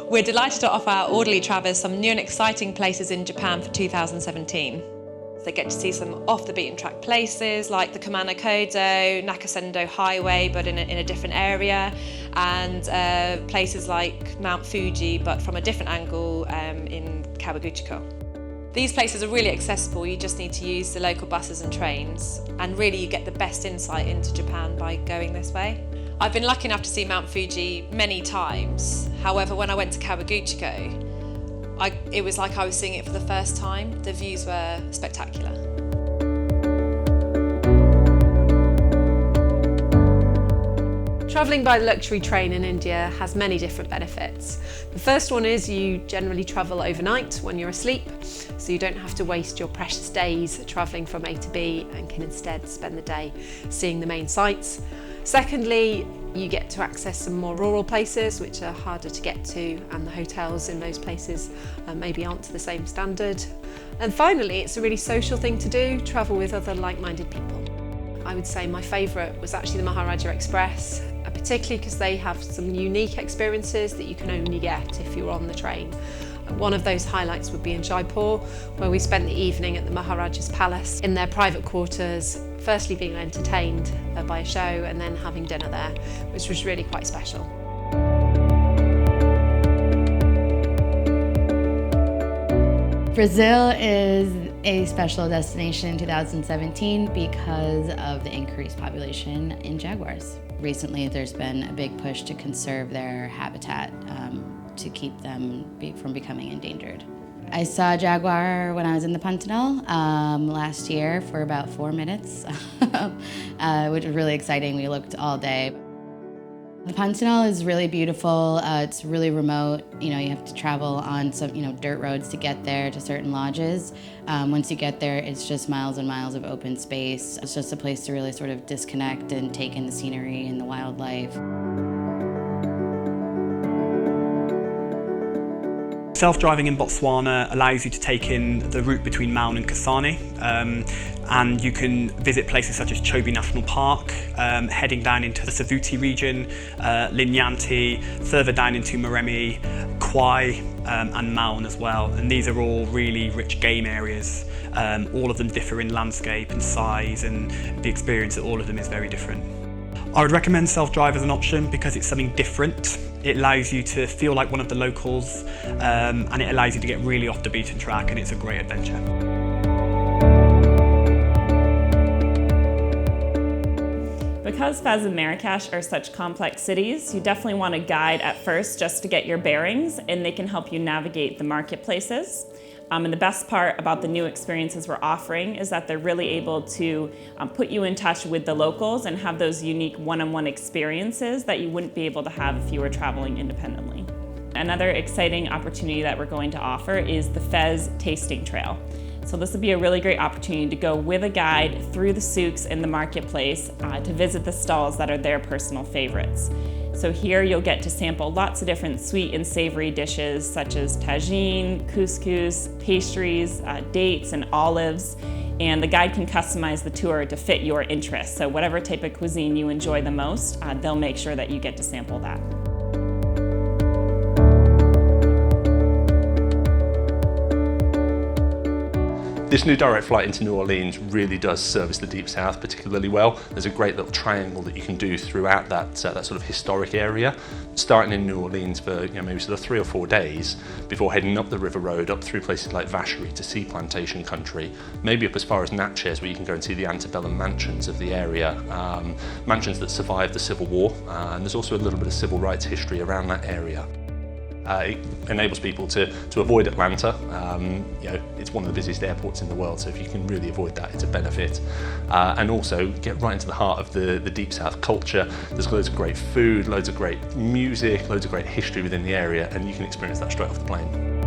We're delighted to offer our Audley Travellers some new and exciting places in Japan for 2017. They get to see some off-the-beaten-track places like the Kumano-Kodo, Nakasendo Highway, but in a different area, and places like Mount Fuji, but from a different angle in Kawaguchiko. These places are really accessible. You just need to use the local buses and trains, and really you get the best insight into Japan by going this way. I've been lucky enough to see Mount Fuji many times. However, when I went to Kawaguchiko, it was like I was seeing it for the first time. The views were spectacular. Travelling by the luxury train in India has many different benefits. The first one is you generally travel overnight when you're asleep, so you don't have to waste your precious days travelling from A to B and can instead spend the day seeing the main sights. Secondly, you get to access some more rural places which are harder to get to, and the hotels in those places maybe aren't to the same standard. And finally, it's a really social thing to do, travel with other like-minded people. I would say my favourite was actually the Maharaja Express, particularly because they have some unique experiences that you can only get if you're on the train. One of those highlights would be in Jaipur, where we spent the evening at the Maharaja's Palace in their private quarters, firstly being entertained by a show and then having dinner there, which was really quite special. Brazil is a special destination in 2017 because of the increased population in jaguars. Recently, there's been a big push to conserve their habitat to keep them from becoming endangered. I saw a jaguar when I was in the Pantanal last year for about 4 minutes, which was really exciting. We looked all day. The Pantanal is really beautiful. It's really remote. You have to travel on some dirt roads to get there to certain lodges. Once you get there, it's just miles and miles of open space. It's just a place to really sort of disconnect and take in the scenery and the wildlife. Self-driving in Botswana allows you to take in the route between Maun and Kasane, and you can visit places such as Chobe National Park, heading down into the Savuti region, Linyanti, further down into Moremi, Kwai and Maun as well. And these are all really rich game areas. All of them differ in landscape and size, and the experience of all of them is very different. I would recommend self-drive as an option because it's something different. It allows you to feel like one of the locals, and it allows you to get really off the beaten track, and it's a great adventure. Because Fez and Marrakesh are such complex cities, you definitely want a guide at first just to get your bearings, and they can help you navigate the marketplaces. And the best part about the new experiences we're offering is that they're really able to put you in touch with the locals and have those unique one-on-one experiences that you wouldn't be able to have if you were traveling independently. Another exciting opportunity that we're going to offer is the Fez Tasting Trail. So this would be a really great opportunity to go with a guide through the souks in the marketplace to visit the stalls that are their personal favorites. So here you'll get to sample lots of different sweet and savory dishes such as tagine, couscous, pastries, dates and olives, and the guide can customize the tour to fit your interests. So whatever type of cuisine you enjoy the most, they'll make sure that you get to sample that. This new direct flight into New Orleans really does service the Deep South particularly well. There's a great little triangle that you can do throughout that sort of historic area, starting in New Orleans for maybe sort of 3 or 4 days before heading up the River Road, up through places like Vacherie to see plantation country, maybe up as far as Natchez where you can go and see the antebellum mansions of the area, mansions that survived the Civil War, and there's also a little bit of civil rights history around that area. It enables people to avoid Atlanta. It's one of the busiest airports in the world, so if you can really avoid that, it's a benefit. And also get right into the heart of the Deep South culture. There's loads of great food, loads of great music, loads of great history within the area, and you can experience that straight off the plane.